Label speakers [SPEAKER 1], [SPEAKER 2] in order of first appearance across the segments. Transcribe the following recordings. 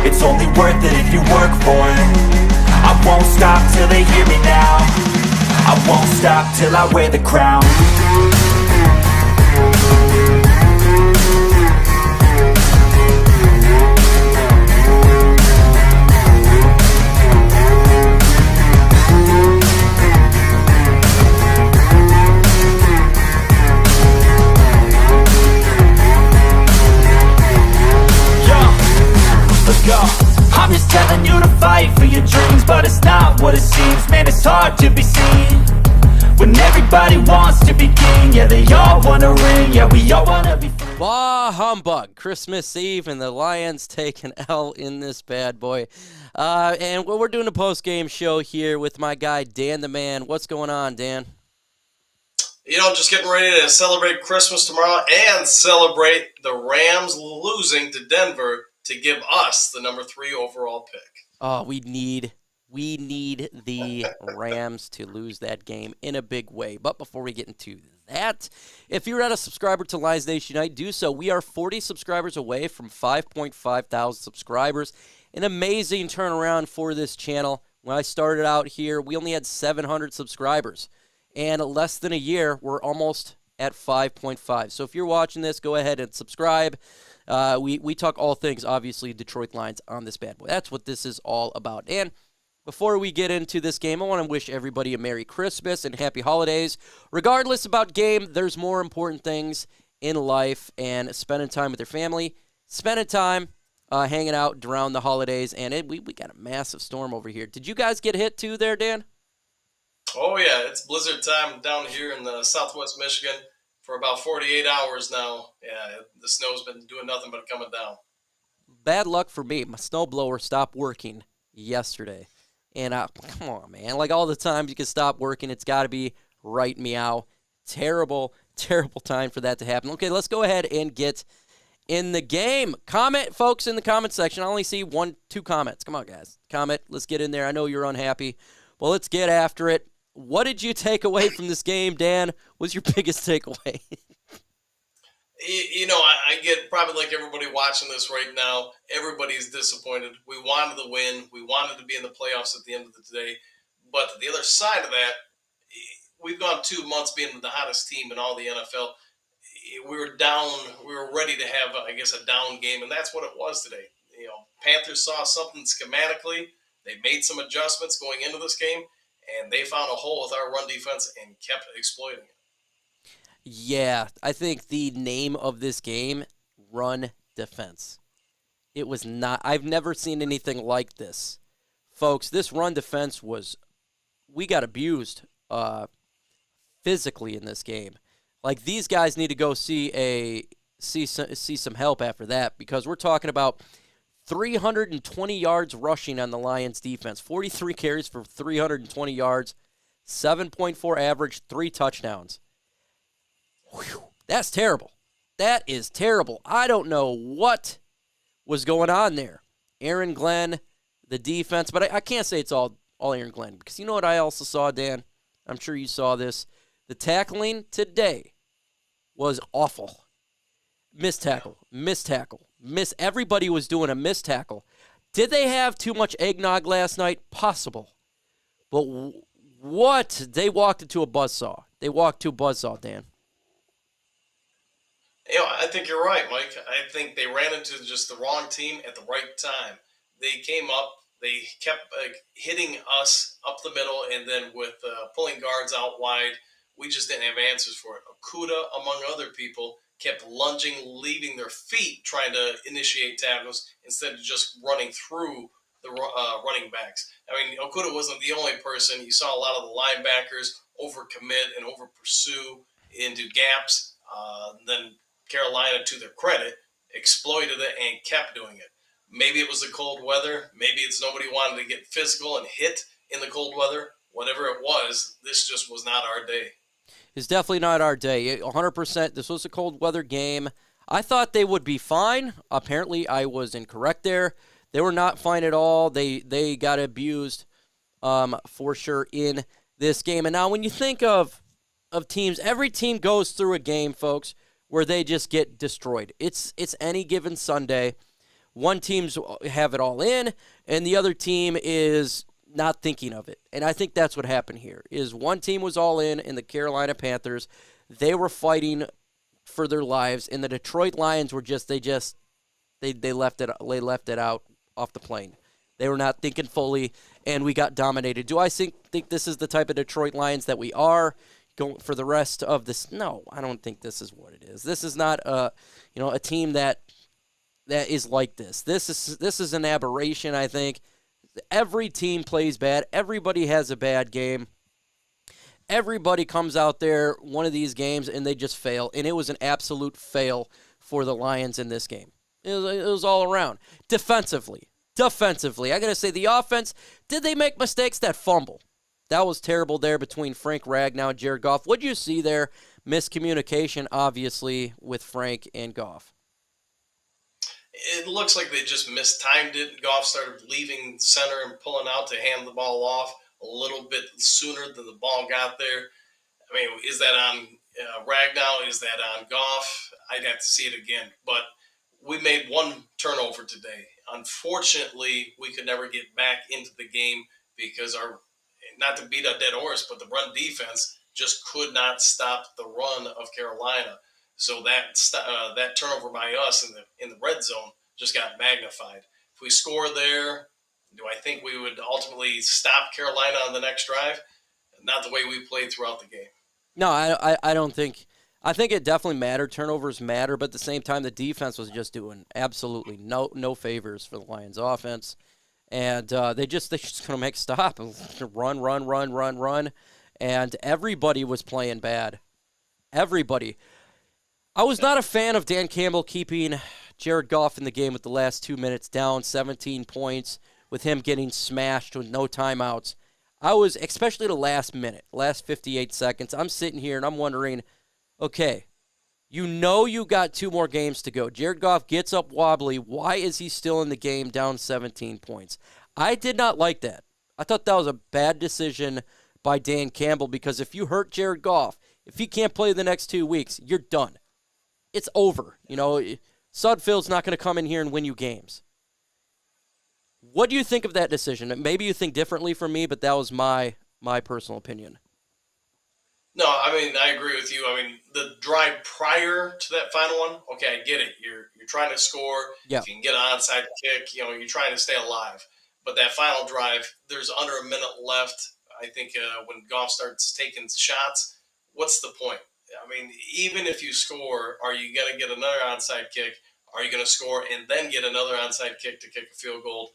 [SPEAKER 1] It's only worth it if you work for it. I won't stop till they hear me now. I won't stop till I wear the crown. I'm just telling you to fight for your dreams, but it's not what it seems. Man, it's hard to be seen when everybody wants to be king. Yeah, they all want a ring. Yeah, we all want to be free.
[SPEAKER 2] Bah humbug. Christmas Eve and the Lions take an L in this bad boy. And we're doing a post-game show here with my guy, Dan the Man. What's going on, Dan?
[SPEAKER 3] Just getting ready to celebrate Christmas tomorrow and celebrate the Rams losing to Denver to give us the number 3 overall pick.
[SPEAKER 2] Oh, we need the Rams to lose that game in a big way. But before we get into that, if you're not a subscriber to Lions Nation Unite, do so. We are 40 subscribers away from 5.5 thousand subscribers. An amazing turnaround for this channel. When I started out here, we only had 700 subscribers. And less than a year, we're almost at 5.5. So if you're watching this, go ahead and subscribe. We talk all things, obviously, Detroit Lions on this bad boy. That's what this is all about. And before we get into this game, I want to wish everybody a Merry Christmas and Happy Holidays. Regardless about game, there's more important things in life, and spending time with your family, spending time hanging out around the holidays. And we got a massive storm over here. Did you guys get hit too there, Dan?
[SPEAKER 3] Oh, yeah. It's blizzard time down here in the southwest Michigan. For about 48 hours now. Yeah, the snow's been doing nothing but coming down.
[SPEAKER 2] Bad luck for me. My snowblower stopped working yesterday. And come on, man. Like all the times you can stop working, it's got to be right meow. Terrible, terrible time for that to happen. Okay, let's go ahead and get in the game. Comment, folks, in the comment section. I only see 1-2 comments. Come on, guys. Comment. Let's get in there. I know you're unhappy. Well, let's get after it. What did you take away from this game, Dan? What's your biggest takeaway?
[SPEAKER 3] I get probably like everybody watching this right now, everybody's disappointed. We wanted to win. We wanted to be in the playoffs at the end of the day. But the other side of that, we've gone 2 months being the hottest team in all the NFL. We were down. We were ready to have, a down game, and that's what it was today. Panthers saw something schematically. They made some adjustments going into this game. And they found a hole with our run defense and kept exploiting it.
[SPEAKER 2] Yeah, I think the name of this game, run defense. It was not – I've never seen anything like this. Folks, this run defense we got abused physically in this game. Like, these guys need to go see some help after that, because we're talking about – 320 yards rushing on the Lions defense. 43 carries for 320 yards, 7.4 average, 3 touchdowns. Whew, that's terrible. That is terrible. I don't know what was going on there. Aaron Glenn, the defense, but I can't say it's all Aaron Glenn, because you know what I also saw, Dan? I'm sure you saw this. The tackling today was awful. Missed tackle. Everybody was doing a missed tackle. Did they have too much eggnog last night? Possible. But what? They walked into a buzzsaw. Dan.
[SPEAKER 3] I think you're right, Mike. I think they ran into just the wrong team at the right time. They came up. They kept hitting us up the middle, and then with pulling guards out wide, we just didn't have answers for it. Okudah, among other people, kept lunging, leaving their feet, trying to initiate tackles instead of just running through the running backs. I mean, Okudah wasn't the only person. You saw a lot of the linebackers overcommit and over-pursue into gaps. Then Carolina, to their credit, exploited it and kept doing it. Maybe it was the cold weather. Maybe it's nobody wanted to get physical and hit in the cold weather. Whatever it was, this just was not our day.
[SPEAKER 2] It's definitely not our day. 100%. This was a cold weather game. I thought they would be fine. Apparently, I was incorrect there. They were not fine at all. They got abused for sure in this game. And now when you think of teams, every team goes through a game, folks, where they just get destroyed. It's any given Sunday one team's have it all in, and the other team is not thinking of it. And I think that's what happened here, is one team was all in the Carolina Panthers. They were fighting for their lives, and the Detroit Lions were they left it out off the plane. They were not thinking fully, and we got dominated. Do I think this is the type of Detroit Lions that we are going for the rest of this? No, I don't think this is what it is. This is not a team that is like this. This is an aberration, I think. Every team plays bad. Everybody has a bad game. Everybody comes out there one of these games and they just fail, and it was an absolute fail for the Lions in this game. It was all around. Defensively, I got to say the offense, did they make mistakes? That fumble, that was terrible there between Frank Ragnow and Jared Goff. What did you see there? Miscommunication, obviously, with Frank and Goff.
[SPEAKER 3] It looks like they just mistimed it. Goff started leaving center and pulling out to hand the ball off a little bit sooner than the ball got there. I mean, is that on Ragnow? Is that on Goff? I'd have to see it again. But we made one turnover today. Unfortunately, we could never get back into the game because not to beat a dead horse, but the run defense just could not stop the run of Carolina. So that turnover by us in the red zone just got magnified. If we score there, do I think we would ultimately stop Carolina on the next drive? Not the way we played throughout the game.
[SPEAKER 2] No, I don't think. I think it definitely mattered. Turnovers matter, but at the same time, the defense was just doing absolutely no favors for the Lions offense, and they just couldn't make stop. Run, and everybody was playing bad. Everybody. I was not a fan of Dan Campbell keeping Jared Goff in the game with the last 2 minutes down, 17 points, with him getting smashed with no timeouts. I was, especially the last minute, last 58 seconds, I'm sitting here and I'm wondering, okay, you got 2 more games to go. Jared Goff gets up wobbly. Why is he still in the game down 17 points? I did not like that. I thought that was a bad decision by Dan Campbell, because if you hurt Jared Goff, if he can't play the next 2 weeks, you're done. It's over. Sudfeld's not going to come in here and win you games. What do you think of that decision? Maybe you think differently from me, but that was my personal opinion.
[SPEAKER 3] No, I mean, I agree with you. I mean, the drive prior to that final one, okay, I get it. You're trying to score.
[SPEAKER 2] Yeah.
[SPEAKER 3] If you can get an onside kick, you're trying to stay alive. But that final drive, there's under a minute left. I think when Goff starts taking shots, what's the point? I mean, even if you score, are you going to get another onside kick? Are you going to score and then get another onside kick to kick a field goal?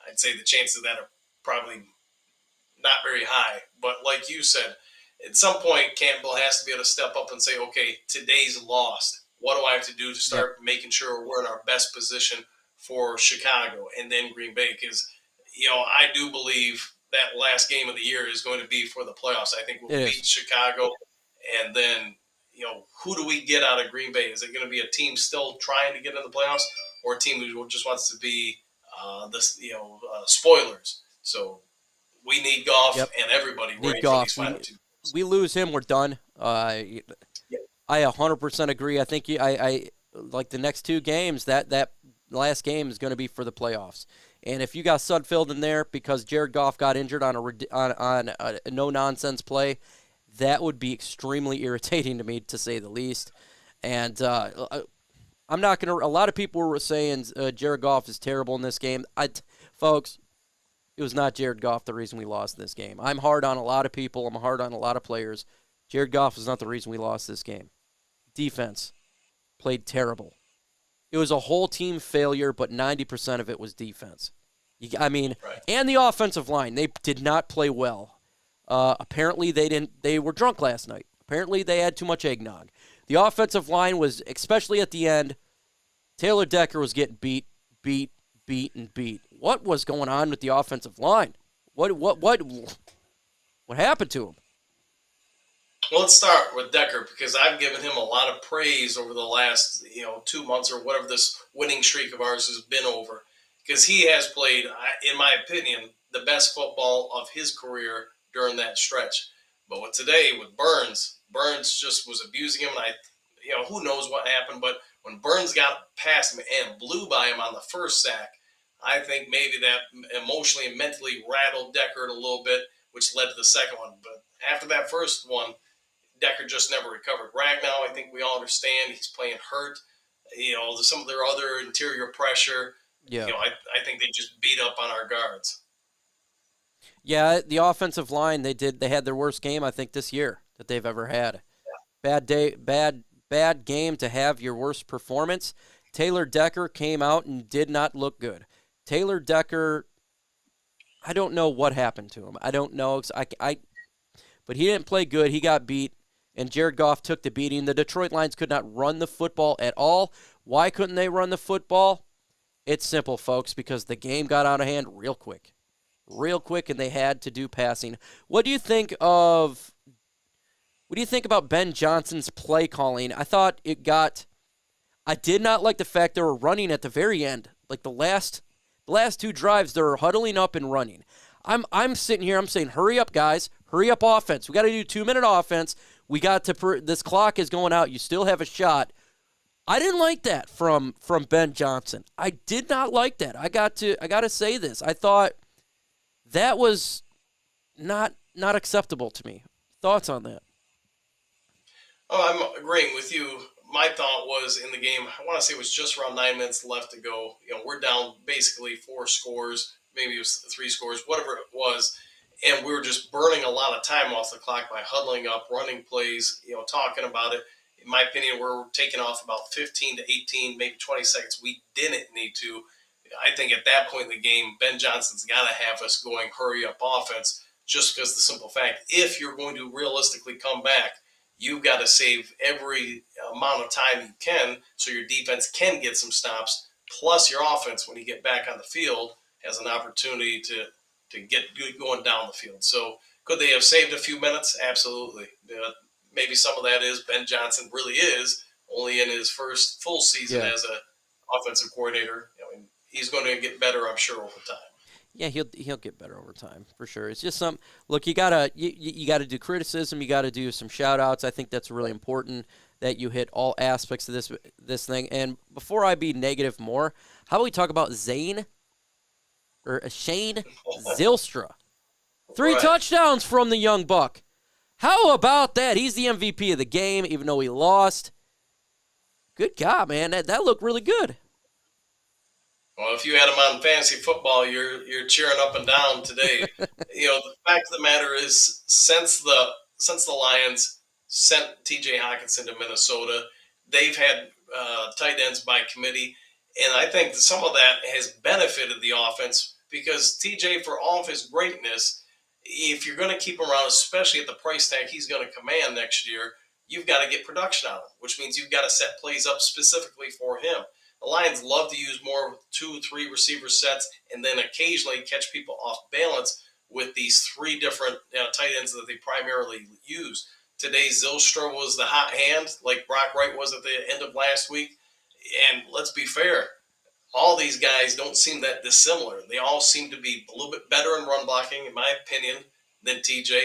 [SPEAKER 3] I'd say the chances of that are probably not very high. But like you said, at some point, Campbell has to be able to step up and say, okay, today's lost. What do I have to do to start making sure we're in our best position for Chicago and then Green Bay? Because, I do believe that last game of the year is going to be for the playoffs. I think we'll beat Chicago. And then, who do we get out of Green Bay? Is it going to be a team still trying to get in the playoffs, or a team who just wants to be spoilers? So we need Goff and everybody ready for these final 2.
[SPEAKER 2] We lose him, we're done. I 100% agree. I think I like the next 2 games. That last game is going to be for the playoffs. And if you got Sudfeld in there because Jared Goff got injured on a no-nonsense play, that would be extremely irritating to me, to say the least. And I'm not going to – a lot of people were saying Jared Goff is terrible in this game. Folks, it was not Jared Goff the reason we lost this game. I'm hard on a lot of people. I'm hard on a lot of players. Jared Goff was not the reason we lost this game. Defense played terrible. It was a whole team failure, but 90% of it was defense. And the offensive line, they did not play well. Apparently they were drunk last night. Apparently they had too much eggnog. The offensive line was, especially at the end, Taylor Decker was getting beat. What was going on with the offensive line? What happened to him?
[SPEAKER 3] Well, let's start with Decker, because I've given him a lot of praise over the last 2 months or whatever this winning streak of ours has been over, because he has played, in my opinion, the best football of his career during that stretch. But today with Burns just was abusing him, and who knows what happened, but When Burns got past him and blew by him on the first sack, I think maybe that emotionally and mentally rattled Decker a little bit, which led to the second one. But after that first one, Decker just never recovered. Ragnow, I think we all understand he's playing hurt. Some of their other interior pressure.
[SPEAKER 2] Yeah.
[SPEAKER 3] I think they just beat up on our guards.
[SPEAKER 2] Yeah, the offensive line, they had their worst game, I think, this year that they've ever had. Bad game to have your worst performance. Taylor Decker came out and did not look good. Taylor Decker, I don't know what happened to him. I don't know. But he didn't play good. He got beat, and Jared Goff took the beating. The Detroit Lions could not run the football at all. Why couldn't they run the football? It's simple, folks, because the game got out of hand real quick, and they had to do passing. What do you think about Ben Johnson's play calling? I did not like the fact they were running at the very end, like the last two drives. They were huddling up and running. I'm sitting here. I'm saying, hurry up, guys. Hurry up, offense. We got to do 2-minute offense. We got to. This clock is going out. You still have a shot. I didn't like that from Ben Johnson. I did not like that. I got to say this. I thought that was not acceptable to me. Thoughts on that?
[SPEAKER 3] Oh, I'm agreeing with you. My thought was in the game, I want to say it was just around 9 minutes left to go. We're down basically 4 scores, maybe it was 3 scores, whatever it was. And we were just burning a lot of time off the clock by huddling up, running plays, talking about it. In my opinion, we're taking off about 15 to 18, maybe 20 seconds. We didn't need to. I think at that point in the game, Ben Johnson's got to have us going hurry up offense, just because the simple fact, if you're going to realistically come back, you've got to save every amount of time you can so your defense can get some stops, plus your offense, when you get back on the field, has an opportunity to get going down the field. So could they have saved a few minutes? Absolutely. Maybe some of that is Ben Johnson really is only in his first full season as an offensive coordinator. He's going to get better, I'm sure, over time.
[SPEAKER 2] Yeah, he'll get better over time for sure. It's just look. You gotta do criticism. You gotta do some shout outs. I think that's really important that you hit all aspects of this thing. And before I be negative more, how about we talk about Shane Zylstra? 3 touchdowns from the young buck. How about that? He's the MVP of the game, even though he lost. Good God, man, that looked really good.
[SPEAKER 3] Well, if you had him on fantasy football, you're cheering up and down today. The fact of the matter is, since the Lions sent T.J. Hutchinson to Minnesota, they've had tight ends by committee, and I think that some of that has benefited the offense because T.J., for all of his greatness, if you're going to keep him around, especially at the price tag he's going to command next year, you've got to get production out of him, which means you've got to set plays up specifically for him. The Lions love to use more 2-3 receiver sets and then occasionally catch people off balance with these 3 different tight ends that they primarily use. Today, Zylstra was the hot hand, like Brock Wright was at the end of last week. And let's be fair, all these guys don't seem that dissimilar. They all seem to be a little bit better in run blocking, in my opinion, than TJ.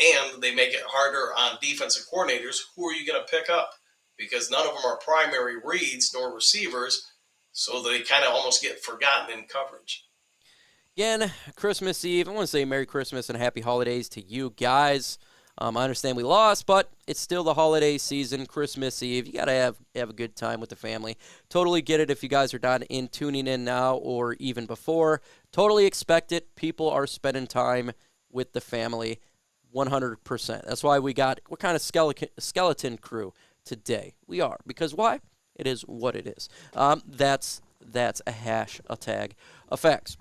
[SPEAKER 3] And they make it harder on defensive coordinators. Who are you going to pick up? Because none of them are primary reads nor receivers, so they kind of almost get forgotten in coverage.
[SPEAKER 2] Again, Christmas Eve. I want to say Merry Christmas and Happy Holidays to you guys. I understand we lost, but it's still the holiday season, Christmas Eve. You got to have a good time with the family. Totally get it if you guys are not tuning in now or even before. Totally expect it. People are spending time with the family 100%. That's why we're kind of skeleton crew today. We are. Because why? It is what it is. That's a hashtag effects.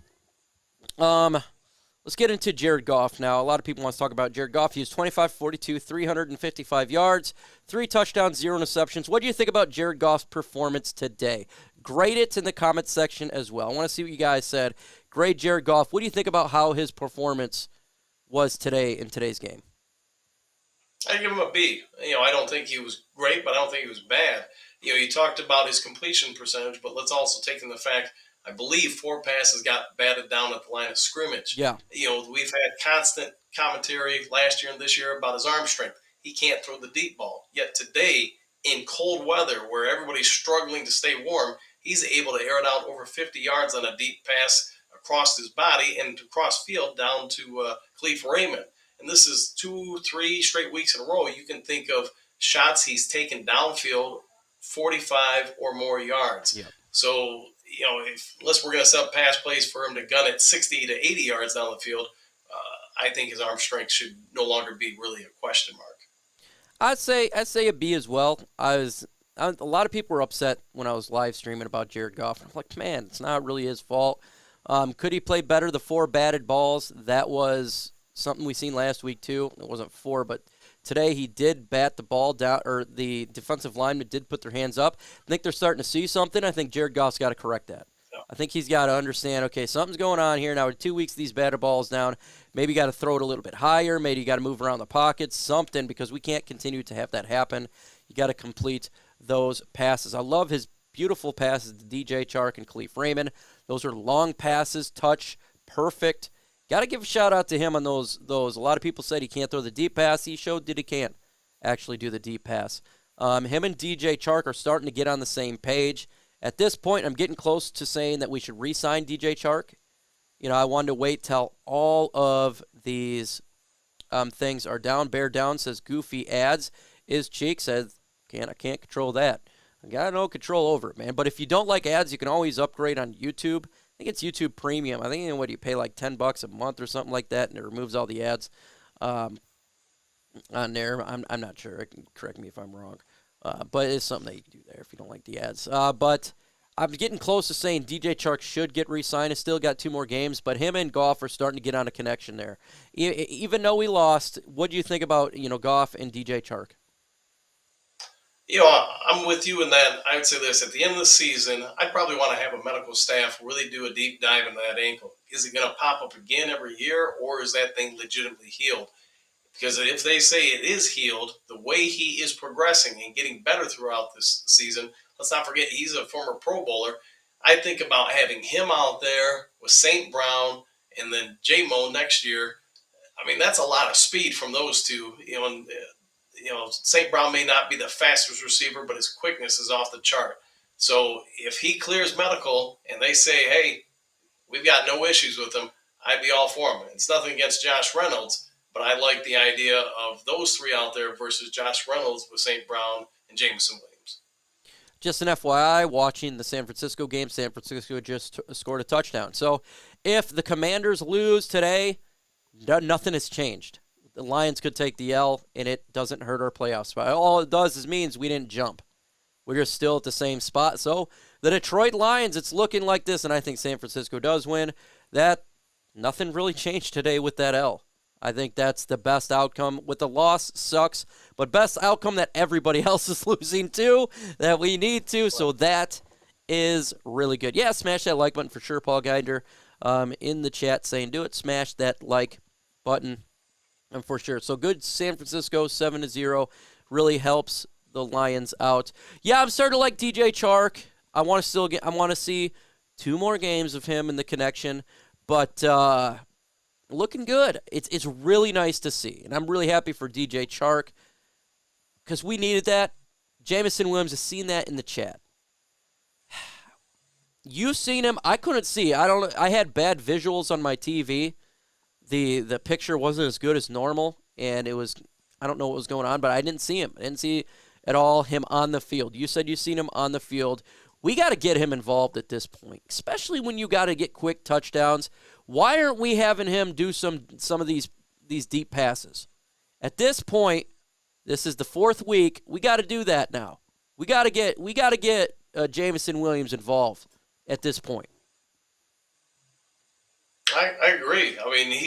[SPEAKER 2] Let's get into Jared Goff now. A lot of people want to talk about Jared Goff. He was 25-42, 355 yards, 3 touchdowns, 0 interceptions. What do you think about Jared Goff's performance today? Grade it in the comments section as well. I want to see what you guys said. Grade Jared Goff. What do you think about how his performance was today in today's game?
[SPEAKER 3] I give him a B. I don't think he was great, but I don't think he was bad. You talked about his completion percentage, but let's also take in the fact, I believe 4 passes got batted down at the line of scrimmage.
[SPEAKER 2] Yeah.
[SPEAKER 3] We've had constant commentary last year and this year about his arm strength. He can't throw the deep ball. Yet today, in cold weather where everybody's struggling to stay warm, he's able to air it out over 50 yards on a deep pass across his body and across field down to Khalif Raymond. And this is 2-3 straight weeks in a row. You can think of shots he's taken downfield 45 or more yards.
[SPEAKER 2] Yep.
[SPEAKER 3] So, unless we're going to set up pass plays for him to gun it 60 to 80 yards down the field, I think his arm strength should no longer be really a question mark.
[SPEAKER 2] I'd say a B as well. A lot of people were upset when I was live streaming about Jared Goff. I'm like, man, it's not really his fault. Could he play better? The 4 batted balls, that was something we seen last week too. It wasn't 4, but today he did bat the ball down, or the defensive linemen did put their hands up. I think they're starting to see something. I think Jared Goff's got to correct that. I think he's got to understand, okay, something's going on here. Now, with 2 weeks, these batted balls down, maybe you got to throw it a little bit higher. Maybe you got to move around the pockets, something, because we can't continue to have that happen. You got to complete those passes. I love his beautiful passes to DJ Chark and Khalif Raymond. Those are long passes, touch, perfect. Got to give a shout-out to him on those. A lot of people said he can't throw the deep pass. He showed that he can't actually do the deep pass. Him and DJ Chark are starting to get on the same page. At this point, I'm getting close to saying that we should re-sign DJ Chark. I wanted to wait till all of these things are down. Bear Down says Goofy ads. Is Cheek says, I can't control that. I got no control over it, man. But if you don't like ads, you can always upgrade on YouTube. I think it's YouTube Premium. I think you pay like $10 a month or something like that, and it removes all the ads on there. I'm not sure. Correct me if I'm wrong. But it's something that you can do there if you don't like the ads. But I'm getting close to saying DJ Chark should get re-signed. He's still got 2 more games, but him and Goff are starting to get on a connection there. Even though we lost, what do you think about Goff and DJ Chark?
[SPEAKER 3] I'm with you in that. I would say this: at the end of the season, I'd probably want to have a medical staff really do a deep dive into that ankle. Is it going to pop up again every year, or is that thing legitimately healed? Because if they say it is healed, the way he is progressing and getting better throughout this season, let's not forget he's a former Pro Bowler. I think about having him out there with St. Brown and then J-Mo next year. I mean, that's a lot of speed from those two. St. Brown may not be the fastest receiver, but his quickness is off the chart. So if he clears medical and they say, hey, we've got no issues with him, I'd be all for him. It's nothing against Josh Reynolds, but I like the idea of those 3 out there versus Josh Reynolds with St. Brown and Jameson Williams.
[SPEAKER 2] Just an FYI, watching the San Francisco game, San Francisco just scored a touchdown. So if the Commanders lose today, nothing has changed. The Lions could take the L, and it doesn't hurt our playoff spot. All it does is means we didn't jump. We're just still at the same spot. So the Detroit Lions, it's looking like this, and I think San Francisco does win. That nothing really changed today with that L. I think that's the best outcome. With the loss, sucks, but best outcome that everybody else is losing too, that we need to. So that is really good. Yeah, smash that like button for sure. Paul Geider in the chat saying do it. Smash that like button. And for sure. So good San Francisco 7-0 really helps the Lions out. Yeah, I'm starting to like DJ Chark. I want to see 2 more games of him in the connection, but looking good. It's really nice to see. And I'm really happy for DJ Chark because we needed that. Jameson Williams has seen that in the chat. You've seen him. I couldn't see. I had bad visuals on my TV. The picture wasn't as good as normal, and I don't know what was going on, but I didn't see him. I didn't see at all him on the field. You said you've seen him on the field. We got to get him involved at this point, especially when you got to get quick touchdowns. Why aren't we having him do some of these deep passes? At this point, this is the 4th week. We got to do that now. We got to get Jameson Williams involved at this point.
[SPEAKER 3] I agree. I mean,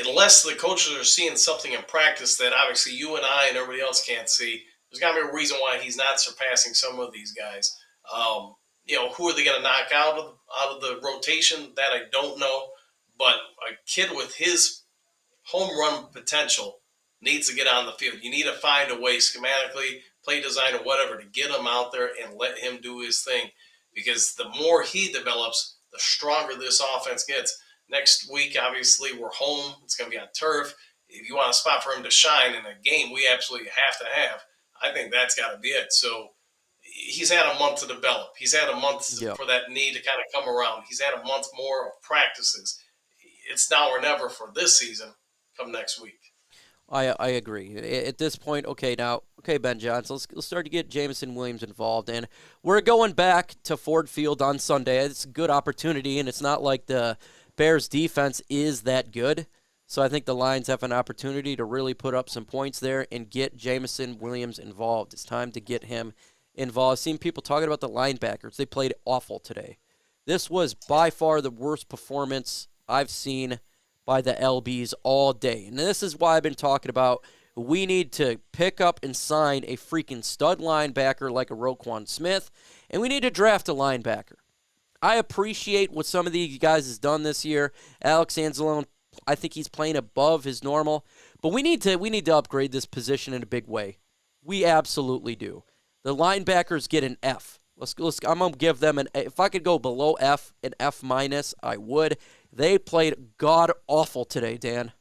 [SPEAKER 3] unless the coaches are seeing something in practice that obviously you and I and everybody else can't see, there's got to be a reason why he's not surpassing some of these guys. Who are they going to knock out of the rotation? That I don't know. But a kid with his home run potential needs to get on the field. You need to find a way schematically, play design or whatever to get him out there and let him do his thing. Because the more he develops, the stronger this offense gets. Next week, obviously, we're home. It's going to be on turf. If you want a spot for him to shine in a game, we absolutely have to have. I think that's got to be it. So he's had a month to develop. He's had a month
[SPEAKER 2] Yep.
[SPEAKER 3] for that knee to kind of come around. He's had a month more of practices. It's now or never for this season come next week.
[SPEAKER 2] I agree. At this point, okay, Ben Johnson, let's start to get Jameson Williams involved. And we're going back to Ford Field on Sunday. It's a good opportunity, and it's not like the Bears' defense is that good. So I think the Lions have an opportunity to really put up some points there and get Jameson Williams involved. It's time to get him involved. I've seen people talking about the linebackers. They played awful today. This was by far the worst performance I've seen by the LBs all day. And this is why I've been talking about we need to pick up and sign a freaking stud linebacker like a Roquan Smith, and we need to draft a linebacker. I appreciate what some of these guys has done this year. Alex Anzalone, I think he's playing above his normal, but we need to upgrade this position in a big way. We absolutely do. The linebackers get an F. I'm going to give them if I could go below F, an F minus, I would. They played god-awful today, Dan.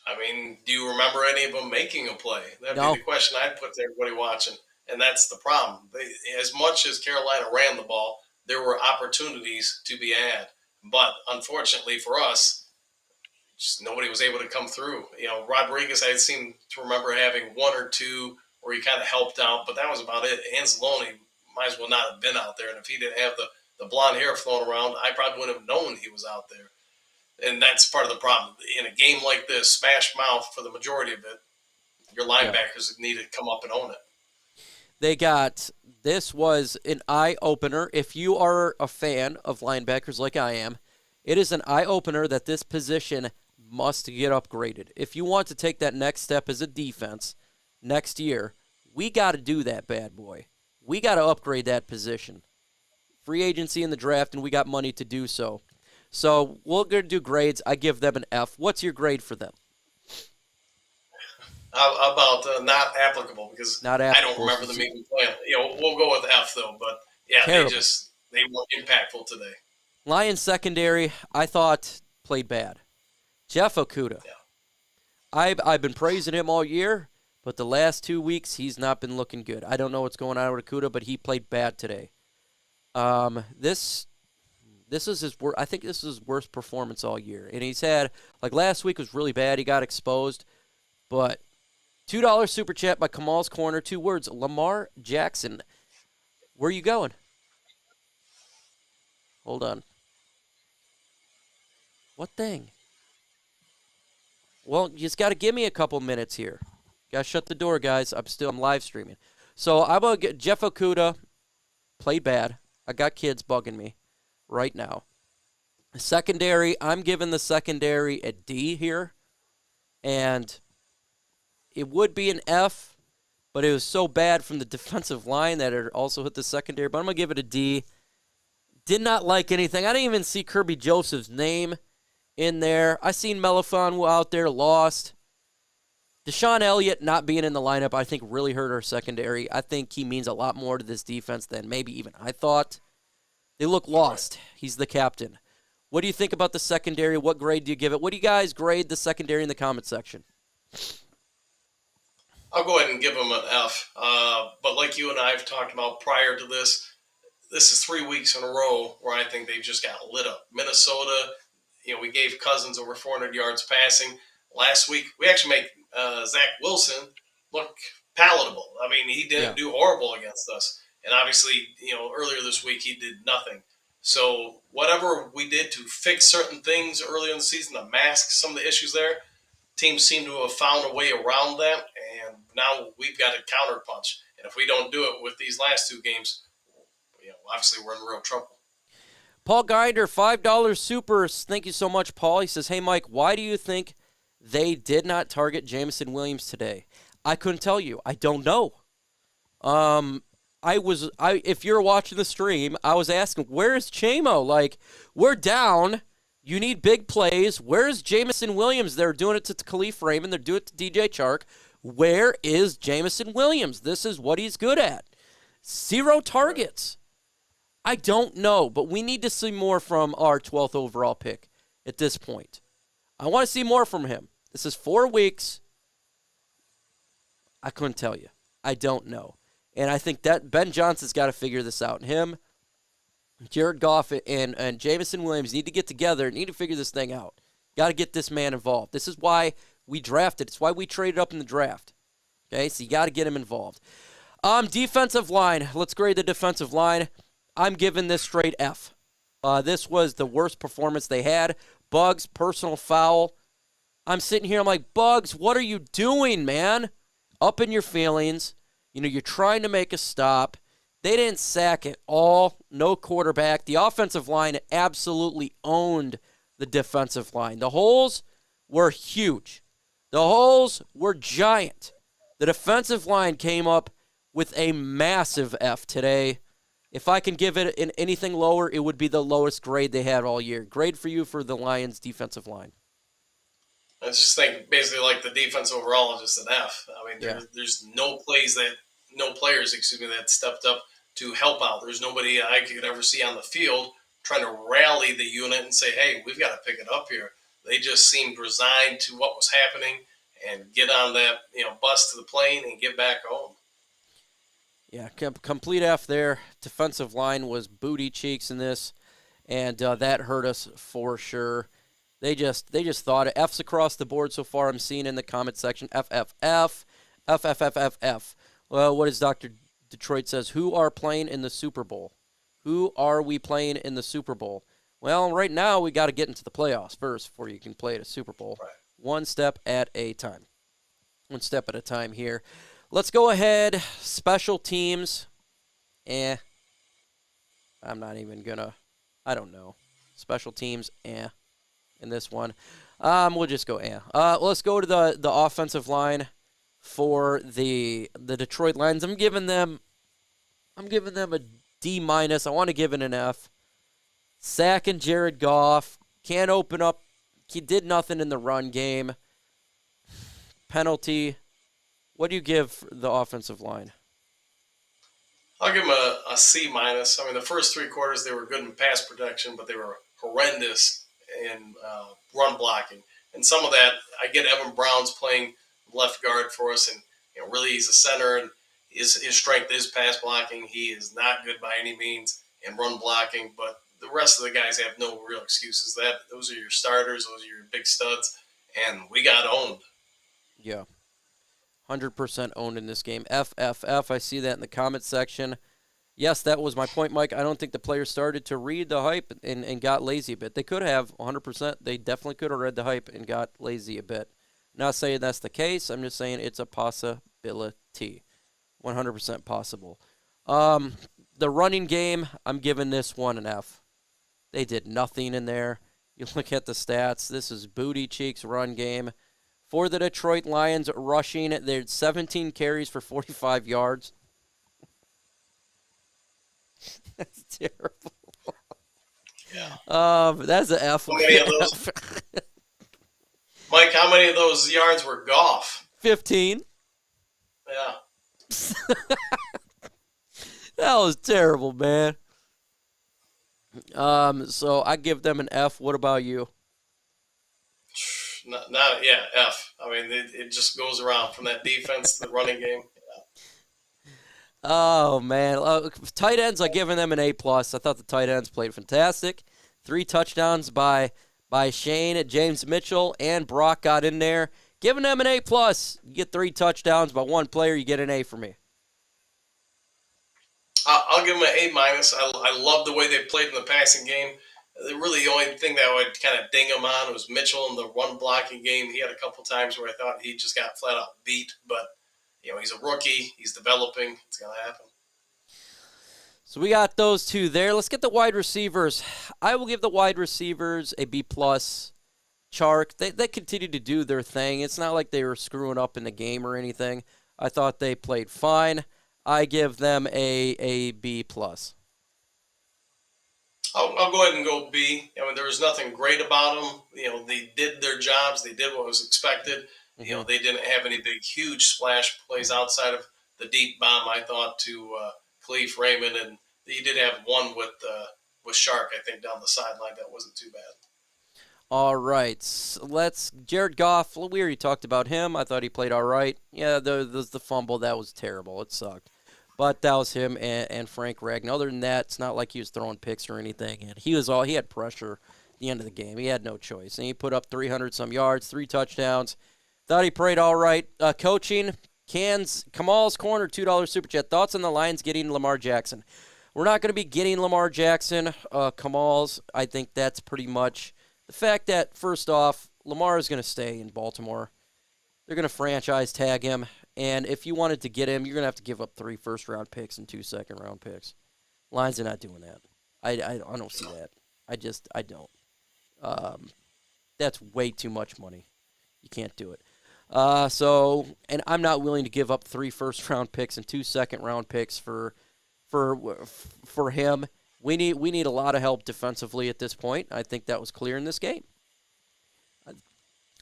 [SPEAKER 3] I mean, do you remember any of them making a play? That'd
[SPEAKER 2] No.
[SPEAKER 3] be the question I'd put to everybody watching. And that's the problem. As much as Carolina ran the ball, there were opportunities to be had. But unfortunately for us, just nobody was able to come through. Rodriguez, I seem to remember having one or two where he kind of helped out, but that was about it. Anzalone might as well not have been out there. And if he didn't have the blonde hair flowing around, I probably wouldn't have known he was out there. And that's part of the problem. In a game like this, smash mouth for the majority of it, your linebackers need to come up and own it.
[SPEAKER 2] This was an eye-opener. If you are a fan of linebackers like I am, it is an eye-opener that this position must get upgraded. If you want to take that next step as a defense next year, we got to do that, bad boy. We got to upgrade that position. Free agency in the draft, and we got money to do so. So we're going to do grades. I give them an F. What's your grade for them?
[SPEAKER 3] How about not applicable? Because
[SPEAKER 2] Not
[SPEAKER 3] I
[SPEAKER 2] applicable.
[SPEAKER 3] don't remember them even playing. We'll go with F though. But yeah,
[SPEAKER 2] Terrible.
[SPEAKER 3] they were impactful today.
[SPEAKER 2] Lions secondary, I thought played bad. Jeff Okudah.
[SPEAKER 3] Yeah.
[SPEAKER 2] I've been praising him all year, but the last 2 weeks he's not been looking good. I don't know what's going on with Okudah, but he played bad today. This is his I think this is his worst performance all year. And he's had, like last week was really bad. He got exposed. But $2 super chat by Kamal's Corner. 2 words, Lamar Jackson. Where are you going? Hold on. What thing? Well, you just got to give me a couple minutes here. Got to shut the door, guys. I'm live streaming. So I'm going to get Jeff Okudah. Played bad. I got kids bugging me right now. Secondary, I'm giving the secondary a D here. And it would be an F, but it was so bad from the defensive line that it also hit the secondary. But I'm going to give it a D. Did not like anything. I didn't even see Kirby Joseph's name in there. I seen Melifonwu out there lost. Deshaun Elliott not being in the lineup, I think, really hurt our secondary. I think he means a lot more to this defense than maybe even I thought. They look lost. He's the captain. What do you think about the secondary? What grade do you give it? What do you guys grade the secondary in the comment section?
[SPEAKER 3] I'll go ahead and give them an F. But like you and I have talked about prior to this is 3 weeks in a row where I think they've just got lit up. Minnesota, we gave Cousins over 400 yards passing. Last week, we actually made Zach Wilson look palatable. I mean, he didn't do horrible against us. And obviously, earlier this week, he did nothing. So whatever we did to fix certain things earlier in the season, to mask some of the issues there, teams seem to have found a way around that, and now we've got a counterpunch. And if we don't do it with these last 2 games, obviously we're in real trouble.
[SPEAKER 2] Paul Grinder, $5 supers. Thank you so much, Paul. He says, hey, Mike, why do you think they did not target Jameson Williams today? I couldn't tell you. I don't know. If you're watching the stream, I was asking, where's Chamo? Like, we're down. You need big plays. Where's Jameson Williams? They're doing it to Khalif Raymond. They're doing it to DJ Chark. Where is Jameson Williams? This is what he's good at. 0 targets. I don't know, but we need to see more from our 12th overall pick at this point. I want to see more from him. This is 4 weeks. I couldn't tell you. I don't know. And I think that Ben Johnson's got to figure this out. Him, Jared Goff, and Jamison Williams need to get together, need to figure this thing out. Got to get this man involved. This is why we drafted. It's why we traded up in the draft. Okay, so you got to get him involved. Defensive line. Let's grade the defensive line. I'm giving this straight F. This was the worst performance they had. Bugs, personal foul. I'm sitting here, I'm like, Bugs, what are you doing, man? Up in your feelings. You're trying to make a stop. They didn't sack at all. No quarterback. The offensive line absolutely owned the defensive line. The holes were huge. The holes were giant. The defensive line came up with a massive F today. If I can give it anything lower, it would be the lowest grade they had all year. Grade for you for the Lions' defensive line.
[SPEAKER 3] I just think basically like the defense overall is just an F. I mean, there's no players that stepped up to help out. There's nobody I could ever see on the field trying to rally the unit and say, hey, we've got to pick it up here. They just seemed resigned to what was happening and get on that bus to the plane and get back home.
[SPEAKER 2] Yeah, complete F there. Defensive line was booty cheeks in this, and that hurt us for sure. They just thought it. F's across the board so far. I'm seeing in the comment section. F, F, F, F, F, F, F, F. Well, what does Dr. Detroit says? Who are playing in the Super Bowl? Who are we playing in the Super Bowl? Well, right now we got to get into the playoffs first before you can play at a Super Bowl.
[SPEAKER 3] Right.
[SPEAKER 2] One step at a time. One step at a time here. Let's go ahead. Special teams. I'm not even going to. I don't know. Special teams. In this one. We'll just go let's go to the offensive line for the Detroit Lions. I'm giving them a D-. I want to give it an F. Sacking Jared Goff. Can't open up. He did nothing in the run game. Penalty. What do you give the offensive line?
[SPEAKER 3] I'll give them a C-. I mean, the first 3 quarters, they were good in pass protection, but they were horrendous in run blocking. And some of that, I get Evan Brown's playing left guard for us, and really he's a center, and his strength is pass blocking. He is not good by any means in run blocking, but the rest of the guys have no real excuses. Those are your starters, those are your big studs, and we got owned.
[SPEAKER 2] Yeah. 100% owned in this game. F, F, F. I see that in the comment section. Yes, that was my point, Mike. I don't think the players started to read the hype and got lazy a bit. They could have, 100%. They definitely could have read the hype and got lazy a bit. Not saying that's the case. I'm just saying it's a possibility. 100% possible. The running game, I'm giving this one an F. They did nothing in there. You look at the stats. This is booty cheeks run game. For the Detroit Lions rushing, they're 17 carries for 45 yards. That's terrible.
[SPEAKER 3] Yeah.
[SPEAKER 2] That's an F.
[SPEAKER 3] How many of those? Mike, how many of those yards were Goff?
[SPEAKER 2] 15.
[SPEAKER 3] Yeah.
[SPEAKER 2] That was terrible, man. So I give them an F. What about you?
[SPEAKER 3] F. I mean, it just goes around from that defense to the running game. Yeah.
[SPEAKER 2] Oh, man. Tight ends, I giving them an A+. I thought the tight ends played fantastic. 3 touchdowns by Shane, James Mitchell, and Brock got in there. Giving them an A+. You get 3 touchdowns by one player, you get an A for me.
[SPEAKER 3] I'll give them an A-. I love the way they played in the passing game. Really, the only thing that I would kind of ding him on was Mitchell in the run blocking game. He had a couple times where I thought he just got flat out beat, but he's a rookie. He's developing. It's going to happen.
[SPEAKER 2] So we got those 2 there. Let's get the wide receivers. I will give the wide receivers a B+. Chark, they continue to do their thing. It's not like they were screwing up in the game or anything. I thought they played fine. I give them a B+.
[SPEAKER 3] I'll go ahead and go B. I mean, there was nothing great about them. They did their jobs. They did what was expected.
[SPEAKER 2] Mm-hmm.
[SPEAKER 3] They didn't have any big, huge splash plays outside of the deep bomb, I thought, to Khalif Raymond. And he did have one with Shark, I think, down the sideline. That wasn't too bad.
[SPEAKER 2] All right, Jared Goff. We already talked about him. I thought he played all right. Yeah, the fumble, that was terrible. It sucked. But that was him and Frank Ragnow. Other than that, it's not like he was throwing picks or anything. And he had pressure at the end of the game. He had no choice. And he put up 300-some yards, 3 touchdowns. Thought he played all right. Coaching, Kamal's Corner, $2 Super Chat. Thoughts on the Lions getting Lamar Jackson? We're not going to be getting Lamar Jackson. Kamal's, I think that's pretty much the fact that, first off, Lamar is going to stay in Baltimore. They're going to franchise tag him. And if you wanted to get him, you're going to have to give up 3 first-round picks and 2 second-round picks. Lions are not doing that. I don't see that. I don't. That's way too much money. You can't do it. And I'm not willing to give up 3 first-round picks and 2 second-round picks for him. We need a lot of help defensively at this point. I think that was clear in this game.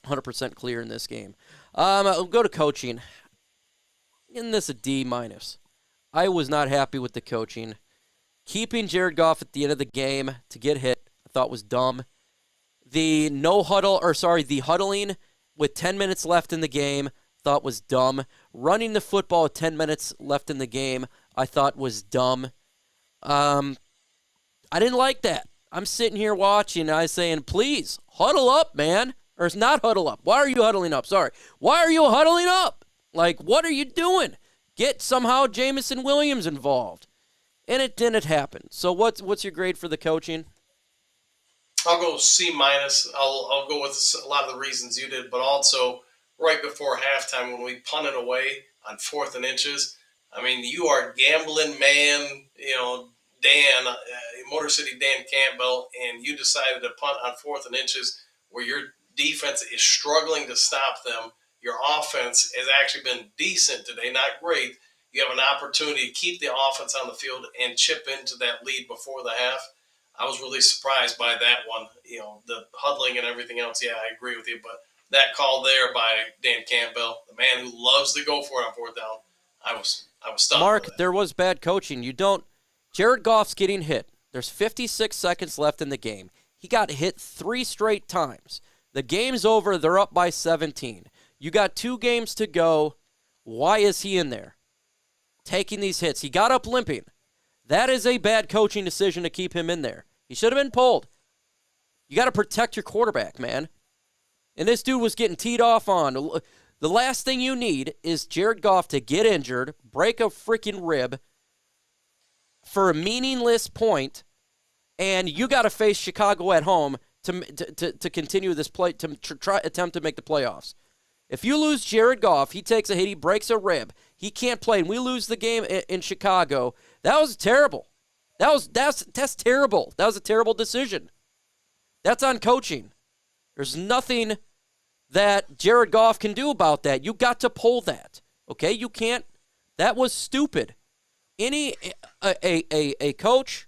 [SPEAKER 2] 100% clear in this game. I'll go to coaching. In this a D-. I was not happy with the coaching. Keeping Jared Goff at the end of the game to get hit, I thought was dumb. The huddling with 10 minutes left in the game, thought was dumb. Running the football with 10 minutes left in the game, I thought was dumb. I didn't like that. I'm sitting here watching, and I'm saying, please, huddle up, man. Or it's not huddle up. Why are you huddling up? Sorry. Why are you huddling up? Like, what are you doing? Get somehow Jamison Williams involved. And it didn't happen. So what's your grade for the coaching?
[SPEAKER 3] I'll go C-. I'll go with a lot of the reasons you did, but also right before halftime when we punted away on 4th and inches. I mean, you are gambling man, Dan, Motor City Dan Campbell, and you decided to punt on 4th and inches where your defense is struggling to stop them. Your offense has actually been decent today, not great. You have an opportunity to keep the offense on the field and chip into that lead before the half. I was really surprised by that one. The huddling and everything else, yeah, I agree with you. But that call there by Dan Campbell, the man who loves to go for it on 4th down, I was stunned.
[SPEAKER 2] Mark, there was bad coaching. Jared Goff's getting hit. There's 56 seconds left in the game. He got hit 3 straight times. The game's over. They're up by 17. You got 2 games to go. Why is he in there taking these hits? He got up limping. That is a bad coaching decision to keep him in there. He should have been pulled. You got to protect your quarterback, man. And this dude was getting teed off on. The last thing you need is Jared Goff to get injured, break a freaking rib for a meaningless point, and you got to face Chicago at home to continue this play, to try attempt to make the playoffs. If you lose Jared Goff, he takes a hit, he breaks a rib, he can't play, and we lose the game in Chicago, that was terrible. That's terrible. That was a terrible decision. That's on coaching. There's nothing that Jared Goff can do about that. You got to pull that. Okay? You can't. That was stupid. A coach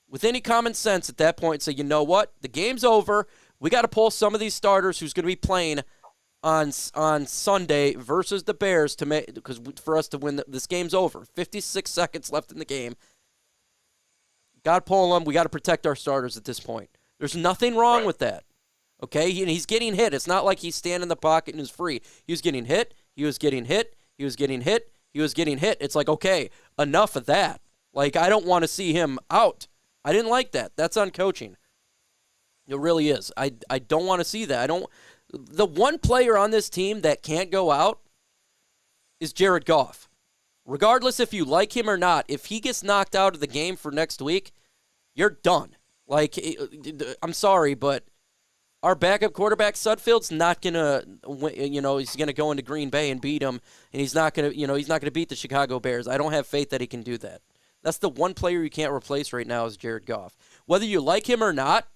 [SPEAKER 2] with any common sense at that point say, you know what? The game's over. We got to pull some of these starters who's going to be playing on Sunday versus the Bears because for us to win, this game's over. 56 seconds left in the game. Got to pull them. We got to protect our starters at this point. There's nothing wrong with that. Okay? He's getting hit. It's not like he's standing in the pocket and is free. He was getting hit. He was getting hit. He was getting hit. He was getting hit. It's like, okay, enough of that. Like, I don't want to see him out. I didn't like that. That's on coaching. It really is. I don't want to see that. The one player on this team that can't go out is Jared Goff. Regardless if you like him or not, if he gets knocked out of the game for next week, you're done. Like, I'm sorry, but our backup quarterback, Sudfeld's not going to, he's going to go into Green Bay and beat them, and he's not going to beat the Chicago Bears. I don't have faith that he can do that. That's the one player you can't replace right now is Jared Goff. Whether you like him or not,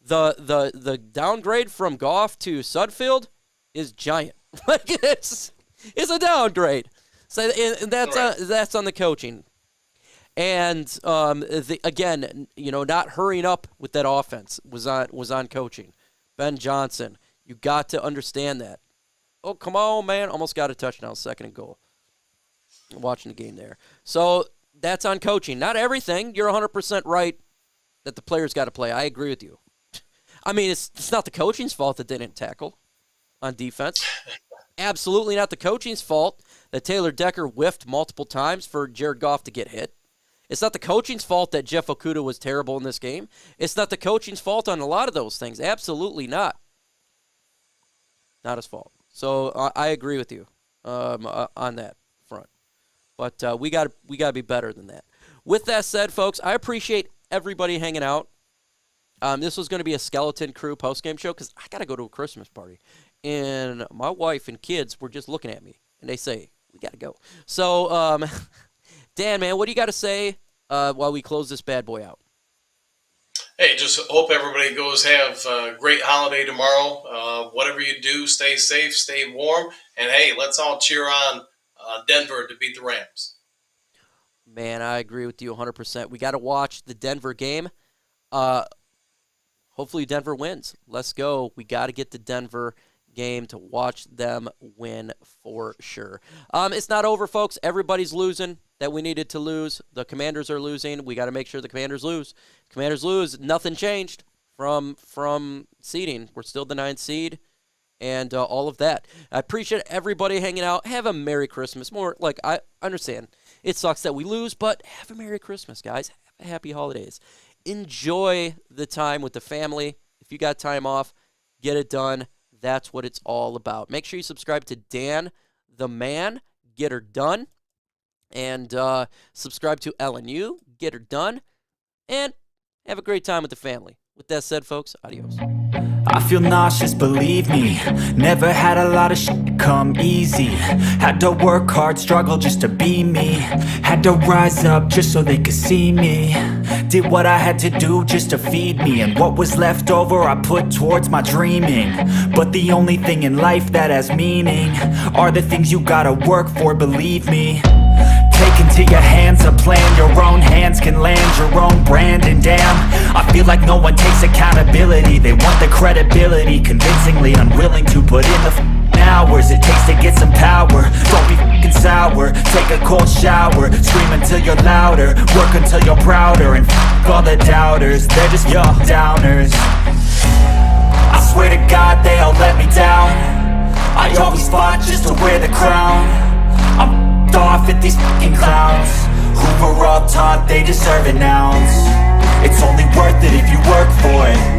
[SPEAKER 2] the downgrade from Goff to Sudfeld is giant. Like it's a downgrade. So and that's on the coaching. And again, not hurrying up with that offense was on coaching. Ben Johnson, you got to understand that. Oh, come on, man. Almost got a touchdown, 2nd and goal. I'm watching the game there. So that's on coaching. Not everything. You're 100% right that the players got to play. I agree with you. I mean, it's not the coaching's fault that they didn't tackle on defense. Absolutely not the coaching's fault that Taylor Decker whiffed multiple times for Jared Goff to get hit. It's not the coaching's fault that Jeff Okudah was terrible in this game. It's not the coaching's fault on a lot of those things. Absolutely not. Not his fault. So I agree with you on that front. But we got to be better than that. With that said, folks, I appreciate everybody hanging out. This was going to be a skeleton crew postgame show because I got to go to a Christmas party. And my wife and kids were just looking at me, and they say, we got to go. So, Dan, man, what do you got to say while we close this bad boy out?
[SPEAKER 3] Hey, just hope everybody goes have a great holiday tomorrow. Whatever you do, stay safe, stay warm. And, hey, let's all cheer on Denver to beat the Rams.
[SPEAKER 2] Man, I agree with you 100%. We got to watch the Denver game. Hopefully Denver wins. Let's go. We got to get the Denver game to watch them win for sure. It's not over, folks. Everybody's losing that we needed to lose. The Commanders are losing. We got to make sure the Commanders lose. Commanders lose. Nothing changed from seeding. We're still the 9th seed and all of that. I appreciate everybody hanging out. Have a Merry Christmas. More like I understand it sucks that we lose, but have a Merry Christmas, guys. Have a happy holidays. Enjoy the time with the family. If you got time off, get it done. That's what it's all about. Make sure you subscribe to Dan the Man, Get Her Done, and subscribe to LNU, Get Her Done, and have a great time with the family. With that said, folks, adios.
[SPEAKER 1] I feel nauseous, believe me. Never had a lot of shit come easy. Had to work hard, struggle just to be me. Had to rise up just so they could see me. Did what I had to do just to feed me. And what was left over I put towards my dreaming. But the only thing in life that has meaning are the things you gotta work for, believe me. Take into your hands a plan. Your own hands can land your own brand. And damn, I feel like no one takes accountability. They want the credibility, convincingly unwilling to put in the hours it takes to get some power. Don't be f***ing sour. Take a cold shower. Scream until you're louder. Work until you're prouder. And f*** all the doubters, they're just your downers. I swear to God they all let me down. I always fought just to wear the crown. I'm off at these fucking clowns who were all taught they deserve an ounce. It's only worth it if you work for it.